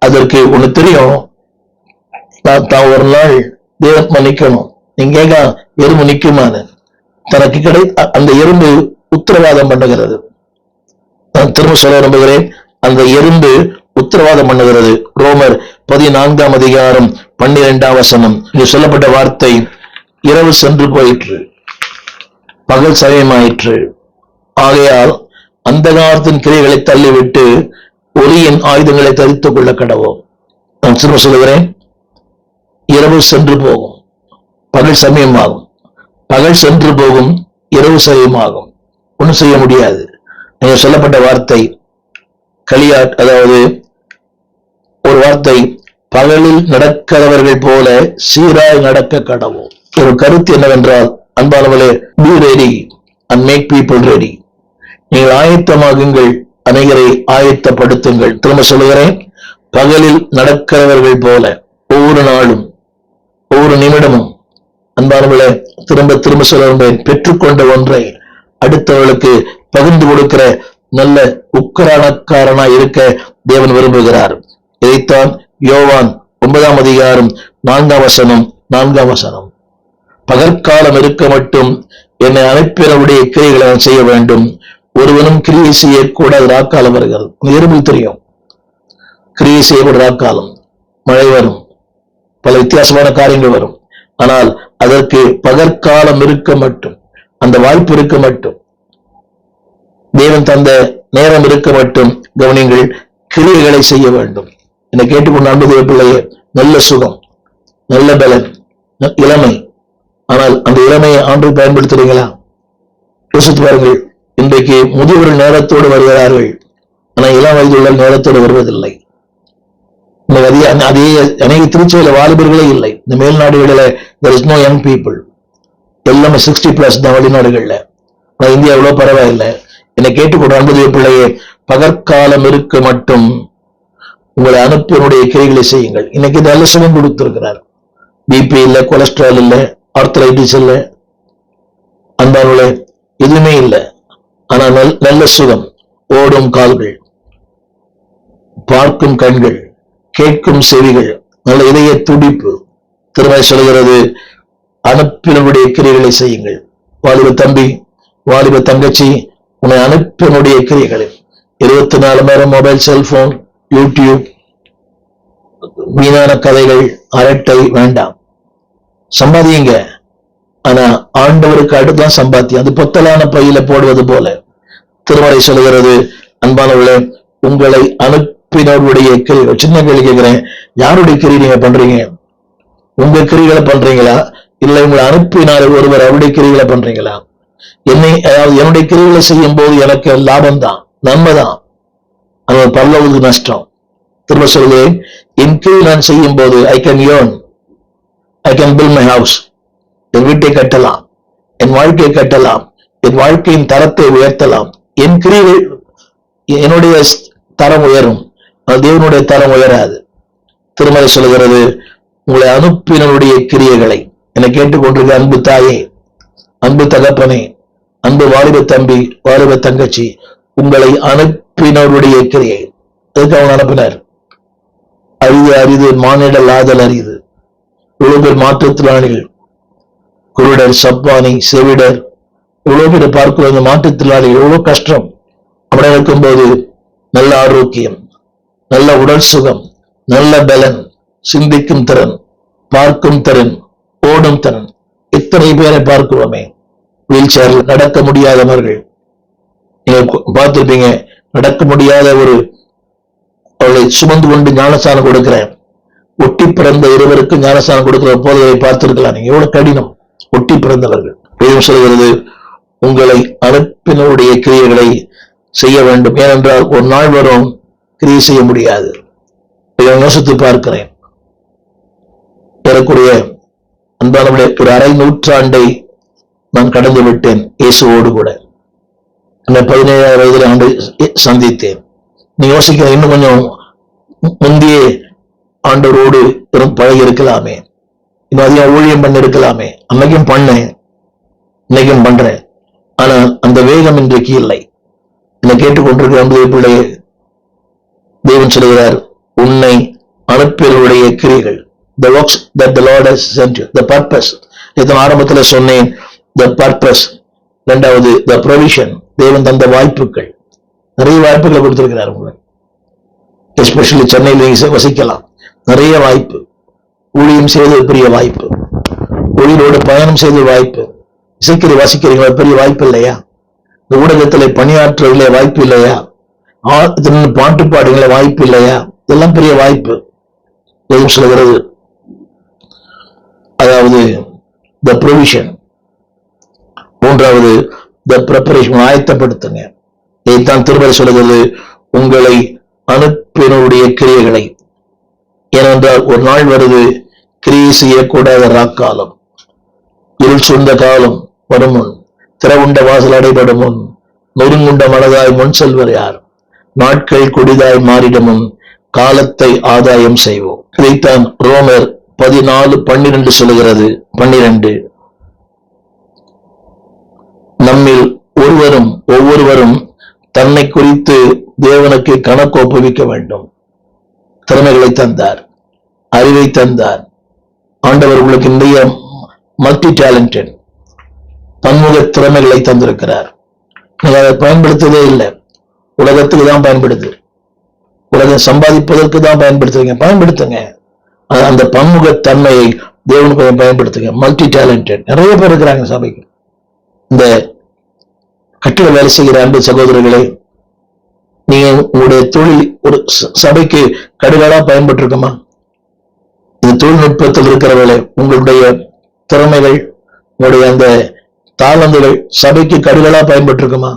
அதற்கு ஒண்ணு தெரியும், தான் ஒரு நாள் தேவன் மன்னிக்கணும். நீங்க எறும்பு நிக்குமான்னு தனக்கு அந்த எறும்பு உத்தரவாதம் பண்ணுகிறது. நான் திரும்ப சொல்ல விரும்புகிறேன், அந்த எறும்பு உத்தரவாதம் பண்ணுகிறது. ரோமர் 14 அதிகாரம் 12 இங்கு சொல்லப்பட்ட வார்த்தை, இரவு சென்று போயிற்று, பகல் சமயமாயிற்று, ஆகையால் அந்த காலத்தின் கிரியைகளை தள்ளிவிட்டு ஒளியின் ஆயுதங்களை தரித்துக் கொள்ள கடவோம். நான் திரும்ப சொல்லுகிறேன், இரவு சென்று போகும், பகல் சமயமாகும், பகல் சென்று போகும், இரவு சமயமாகும். ஒன்றும் செய்ய முடியாது. நீங்க சொல்லப்பட்ட வார்த்தை களியாட், அதாவது ஒரு வார்த்தை, பகலில் நடக்கிறவர்கள் போல சீராய் நடக்க கடவோம். ஒரு கருத்து என்னவென்றால், அன்பானவர்களே, be ready and make people ready. நீங்கள் ஆயத்தமாகுங்கள், அனைவரை ஆயத்தப்படுத்துங்கள். திரும்ப சொல்லுகிறேன், பகலில் நடக்கிறவர்கள் போல ஒவ்வொரு நாளும் ஒவ்வொரு நிமிடமும், அன்பானவர்களே, திரும்ப திரும்ப சொல்ல, பெற்றுக்கொண்ட ஒன்றை அடுத்தவர்களுக்கு பகிர்ந்து கொடுக்கிற நல்ல உக்கரானக்காரனாய் இருக்க தேவன் விரும்புகிறார். இதைத்தான் யோவான் 9 அதிகாரம் 4 பகற்காலம் இருக்க மட்டும் என்னை அனுப்பினருடைய கிரியைகளை நான் செய்ய வேண்டும், ஒருவனும் கிரியை செய்யக்கூடாது. ராக்காலம் வருகிறது. எறும்பு தெரியும், கிரியை செய்யக்கூட ராக்காலம், மழை வரும், பல வித்தியாசமான காரியங்கள் வரும். ஆனால் அதற்கு பகற்காலம் இருக்க மட்டும், அந்த வாய்ப்பு இருக்க மட்டும், தேவன் தந்த நேரம் இருக்க மட்டும் கவனிங்கள், கிரியைகளை செய்ய வேண்டும். என்னை கேட்டுக்கொண்டு அன்புடைய பிள்ளையே, நல்ல சுகம், நல்ல பலன், இளமை. ஆனால் அந்த இளமையை ஆண்டு பயன்படுத்துறீங்களா? யோசித்து பாருங்கள். இன்றைக்கு முதியவர்கள் நேரத்தோடு வருகிறார்கள், ஆனால் இளம் வயதுள்ள நேரத்தோடு வருவதில்லை. அதே அநேக திருச்சியில வாலிபர்களே இல்லை. இந்த மேல்நாடுகளில there is no young people, எல்லாமே 60+ தான் வெளிநாடுகள்ல. ஆனா இந்தியா எவ்வளவு பரவாயில்லை. என்னை கேட்டுக்கொண்டு அன்புடைய பிள்ளையே, பகற்காலம் இருக்க மட்டும் உங்களை அனுப்பினுடைய கிரைகளை செய்யுங்கள். இன்னைக்கு நல்ல சுகம் கொடுத்திருக்கிறார். பிபி இல்லை, கொலஸ்ட்ரால் இல்லை, ஆர்த்தரைட்டிஸ் இல்லை, அன்பானவர்களே, எதுவுமே இல்லை. ஆனா நல்ல சுகம், ஓடும் கால்கள், பார்க்கும் கண்கள், கேட்கும் செவிகள், நல்ல இதய துடிப்பு. திரும்ப சொல்கிறது, அனுப்பினுடைய கிரியைகளை செய்யுங்கள். வாலிப தம்பி, வாலிப தங்கச்சி, உன்னை அனுப்பினுடைய கிரியைகளை 24 மணி நேரம் மொபைல், செல்போன், யூடியூப், வீணான கதைகள், அரட்டை வேண்டாம். சம்பாதியுங்க, ஆனா ஆண்டவருக்கு அடுத்துதான் சம்பாத்தியம். அது பொத்தலான பையில போடுவது போல. திருமறை சொல்லுகிறது, அன்பானவர்களே, உங்களை அனுப்பினருடைய கிரியை. சின்ன கேள்வி கேட்கிறேன், யாருடைய கிரியை நீங்க பண்றீங்க? உங்க கிரிகளை பண்றீங்களா, இல்லை உங்களை அனுப்பினார் ஒருவர் அவருடைய கிரிகளை பண்றீங்களா? அதாவது என்னுடைய கிரிகளை செய்யும் போது எனக்கு லாபம் தான், நன்மைதான், அது பரலோகத்துக்கு நஷ்டம். திரும்ப சொல்கிறேன், என் கிரியை நான் செய்யும் போது I can earn, I can build my house. என் வீட்டை கட்டலாம், என் வாழ்க்கையை கட்டலாம், என் வாழ்க்கையின் தரத்தை உயர்த்தலாம். என் கிரியை, என்னுடைய தரம் உயரும், தேவனுடைய தரம் உயராது. திருமறை சொல்கிறது, உங்களை அனுப்பினருடைய கிரியைகளை. என்னை கேட்டுக்கொண்டிருக்க அன்பு தாயே, அன்பு தகப்பனே, அன்பு வாலிப தம்பி, வாலிப தங்கச்சி, உங்களை அனுப்பினருடைய கிரியை. எதுக்கு அவன் அனுப்பினார்? அரிது அரிது மானிடல் ஆதல் அரிது. இவ்வளவு பேர் மாற்றுத்திறனாளிகள், குருடர், சப்பானி, செவிடர், இவ்வளவு பேர் பார்க்கிற மாற்றுத்திறனாளிகள், எவ்வளவு கஷ்டம். அப்படி இருக்கும்போது நல்ல ஆரோக்கியம், நல்ல உடல் சுகம், நல்ல பலன், சிந்திக்கும் திறன், பார்க்கும் திறன், ஓடும் திறன். இத்தனை பேரை பார்க்கிறோமே, வீல் சேர்ல நடக்க முடியாதவர்கள். நீங்க பார்த்திருப்பீங்க, நடக்க முடியாத ஒரு அவளை சுமந்து கொண்டு ஞானஸ்தானம் கொடுக்கிறேன். ஒட்டி பிறந்த இருவருக்கு ஞானஸ்தானம் கொடுக்கிற போதனை பார்த்திருக்கலாம். நீங்க எவ்வளவு கடினம். ஒட்டி பிறந்தவர்கள். வேதம் சொல்கிறது, உங்களை அனுப்பினருடைய கிரியைகளை செய்ய வேண்டும். ஏனென்றால் ஒரு நாள் வரும், கிரியை செய்ய முடியாது. யோசித்து பார்க்கிறேன். ஏறக்குறைய அன்பானவர்களே, ஒரு அரை நூற்றாண்டை நான் கடந்து விட்டேன் இயேசுவோடு கூட. 17 வயதில் ஆண்டு சந்தித்தேன். நீ யோசிக்கிற இன்னும் கொஞ்சம் முந்தைய ஆண்டவரோடு பழகி இருக்கலாமே, இன்னும் அதிகம் ஊழியம் பண்ணி இருக்கலாமே. அன்னைக்கும் பண்ணேன், இன்னைக்கும் பண்றேன். ஆனா அந்த வேகம் இன்றைக்கு இல்லை. என்னை கேட்டுக்கொண்டிருக்கிற அன்பு பிள்ளையே, தேவன் சொல்கிறார், உன்னை அனுப்பியவருடைய கிரியைகள், the works that the Lord has sent you, the purpose. இதன் ஆரம்பத்தில் சொன்னேன், the purpose. இரண்டாவது the provision, தேவன் தந்த வாய்ப்புகள். நிறைய வாய்ப்புகளை கொடுத்திருக்கிறார் உங்களுக்கு. எஸ்பெஷலி சென்னையில் வசிக்கலாம், நிறைய வாய்ப்பு. ஊழியம் செய்வது பெரிய வாய்ப்பு, ஊழியரோடு பயணம் செய்த வாய்ப்பு. இசைக்கறி வாசிக்கிறீங்களா, பெரிய வாய்ப்பு இல்லையா? இந்த ஊடகத்தில் பணியாற்றுவதிலே வாய்ப்பு இல்லையா? பாட்டு பாடுங்கள வாய்ப்பு இல்லையா? இதெல்லாம் பெரிய வாய்ப்பு. எதுவும் சொல்கிறது, அதாவது the provision. மூன்றாவது the preparation, ஆயத்தப்படுத்துங்க. இதைத்தான் திருமறை சொல்கிறது, உங்களை அனுப்பினருடைய கிரியைகளை. ஏனென்றால் ஒரு நாள் வருது, கிரியை செய்யக்கூடாத ராக்காலம், இருள் சூழ்ந்த காலம் வரும் முன், திறவுண்ட வாசல் அடைபடும் முன், நொறுங்குண்ட மனதாய் முன் செல்வர் யார்? நாட்கள் கொடிதாய் மாறிடும் முன் காலத்தை ஆதாயம் செய்வோம். இதைத்தான் ரோமர் 14:12 சொல்லுகிறது. 12, நம்மில் ஒவ்வொருவரும் தன்னை குறித்து தேவனுக்கு கணக்கு ஒப்புவிக்க வேண்டும். திறமைகளை தந்தார், அறிவை தந்தார். ஆண்டவர் உங்களுக்கு நிறைய மல்டி டேலண்டட், பன்முக திறமைகளை தந்திருக்கிறார். நீங்க அதை பயன்படுத்ததே இல்லை. உலகத்துக்கு தான் பயன்படுது, உலகம் சம்பாதிப்பதற்கு தான் பயன்படுத்துறீங்க. பயன்படுத்துங்க அந்த பன்முக தன்மையை, தேவனுக்கு பயன்படுத்துங்க. மல்டி டேலண்டட் நிறைய பேர் இருக்கிறாங்க சபைக்கு. இந்த கட்டிட வேலை செய்கிற அன்பு சகோதரர்களே, நீங்க உங்களுடைய தொழில் ஒரு சபைக்கு கடுகளா பயன்பட்டு இருக்குமா? இந்த தொழில்நுட்பத்தில் இருக்கிற வேலை, உங்களுடைய திறமைகள், உங்களுடைய அந்த தாளந்துகள் சபைக்கு கடுகளா பயன்பட்டு இருக்குமா?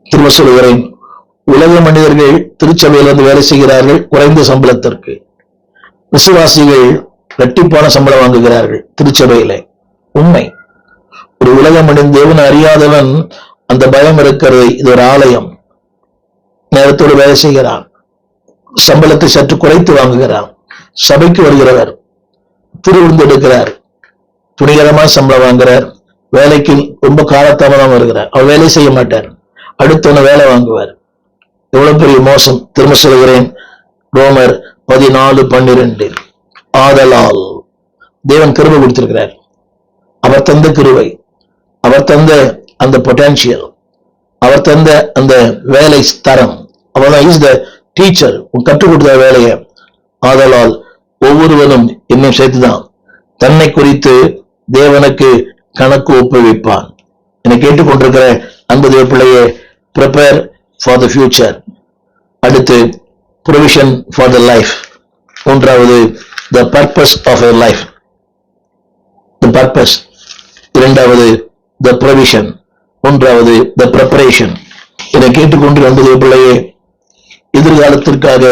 திரும்ப சொல்கிறேன், உலக மனிதர்கள் திருச்சபையில் வந்து வேலை செய்கிறார்கள் குறைந்த சம்பளத்திற்கு. விசுவாசிகள் இரட்டிப்பான சம்பளம் வாங்குகிறார்கள் திருச்சபையில. உண்மை. ஒரு உலக மனிதன், தேவன் அறியாதவன், அந்த பயம் இருக்கிறது. இது ஒரு ஆலயம், நேரத்தோடு வேலை செய்கிறான், சம்பளத்தை சற்று குறைத்து வாங்குகிறான். சபைக்கு வருகிறவர் திருவிருந்து எடுக்கிறார், துணிகரமாக சம்பளம் வாங்குறார். வேலைக்கு ரொம்ப காலதாமதம் வருகிறார், அவர் வேலை செய்ய மாட்டார், அடுத்தவன வேலை வாங்குவார். எவ்வளவு பெரிய மோசம்! திரும்ப சொல்கிறேன், ரோமர் 14:12. ஆதலால் தேவன் கிருபை கொடுத்திருக்கிறார். அவர் தந்த கிருபை, அவர் தந்த அந்த பொட்டன்ஷியல், அவர் தந்த அந்த வேலை தரம், அவர் இஸ் த டீச்சர், கற்றுக் கொடுத்த வேலையை. ஆதலால் ஒவ்வொருவனும் இன்னும் சேர்த்துதான் தன்னை குறித்து தேவனுக்கு கணக்கு ஒப்புவிப்பான். என்னை கேட்டுக்கொண்டிருக்கிற அன்பு தேவ பிள்ளையே, prepare for the future. அடுத்து provision for the life. மூன்றாவது the purpose of your life, the purpose. இரண்டாவது the provision. மூன்றாவது the preparation. என்னை கேட்டுக்கொண்டு அன்பு தேவ பிள்ளையே, எதிர்காலத்திற்காக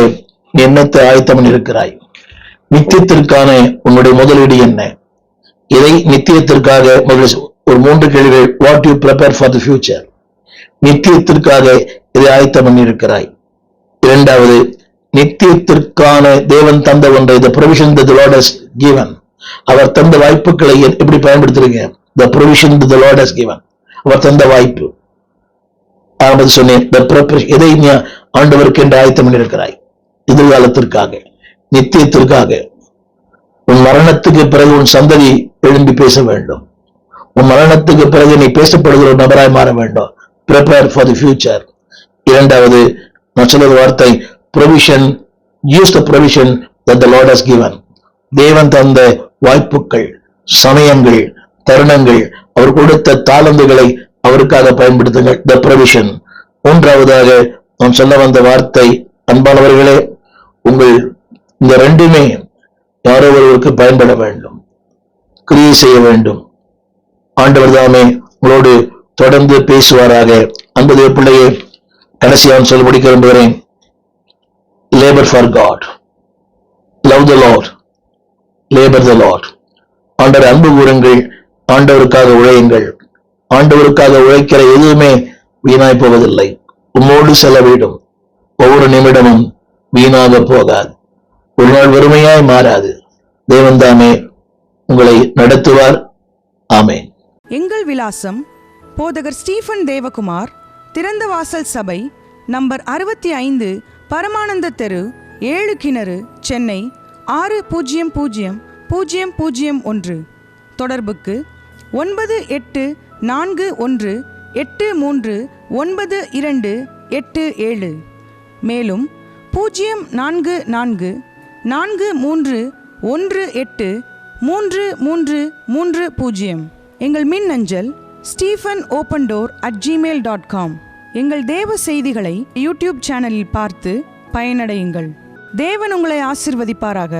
நீ என்னத்தை ஆயத்தம் பண்ணியிருக்கிறாய்? நித்தியத்திற்கான உன்னுடைய முதலீடு என்ன? இதை நித்தியத்திற்காக ஒரு 3 கேள்விகள். What you prepare for the future? நித்தியத்திற்காக இதை ஆயத்தம் பண்ணியிருக்கிறாய். இரண்டாவது, நித்தியத்திற்கான தேவன் தந்த ஒன்றை, the provision that the Lord has given, அவர் தந்த வாய்ப்புகளை எப்படி பயன்படுத்துறீங்க? the provision that the Lord has given, அவர் தந்த வாய்ப்பு. ஆரம்பத்தில் சொன்னேன், the preparation, எதை நீ ஆண்டவருக்கு என்று ஆயத்தம் பண்ணியிருக்கிறாய்? எதிர்காலத்திற்காக, நித்தியத்திற்காக. உன் மரணத்துக்கு பிறகு உன் சந்ததி எழும்பி பேச வேண்டும். உன் மரணத்துக்கு பிறகு நீ பேசப்படுகிற ஒரு நபராய் மாற வேண்டும். prepare for the future. இரண்டாவது, நான் சொல்லுற வார்த்தை provision. use the provision that the Lord has given. தேவன் தந்த வாய்ப்புகள், சமயங்கள், தருணங்கள், அவர் கொடுத்த தாளந்துகளை அவருக்காக பயன்படுத்துங்கள். the provision. மூன்றாவதாக நான் சொல்ல வந்த வார்த்தை, அன்பானவர்களே, உங்கள் இந்த ரெண்டுமே யாரோ ஒருவருக்கு பயன்பட வேண்டும், கிரியை செய்ய வேண்டும். ஆண்டவர் தாமே உங்களோடு தொடர்ந்து பேசுவாராக. அன்பு பிள்ளையே, கடைசியாக சொல்ல முடிக்க விரும்புகிறேன், labour for God. Love the Lord, labour the Lord. ஆண்டவர் அன்பு கூறுங்கள், ஆண்டவருக்காக உழையுங்கள். ஆண்டவருக்காக உழைக்கிற எதுவுமே வீணாய் போவதில்லை, உம்மோடு செலவிடும் ஒவ்வொரு நிமிடமும் வீணாக போகாது, ஒரு நாள் வெறுமையாய் மாறாது. தேவன் தாமே உங்களை நடத்துவார். ஆமென். எங்கள் விலாசம்: போதகர் ஸ்டீஃபன் தேவகுமார், திறந்த வாசல் சபை, நம்பர் 65, பரமானந்த தெரு, 7 கிணறு, சென்னை 600001. தொடர்புக்கு 9841839287. மேலும் 04443183330. எங்கள் மின்னஞ்சல் stephenopendor@gmail.com. எங்கள் தேவ செய்திகளை யூடியூப் சேனலில் பார்த்து பயனடையுங்கள். தேவன் உங்களை ஆசீர்வதிப்பாராக.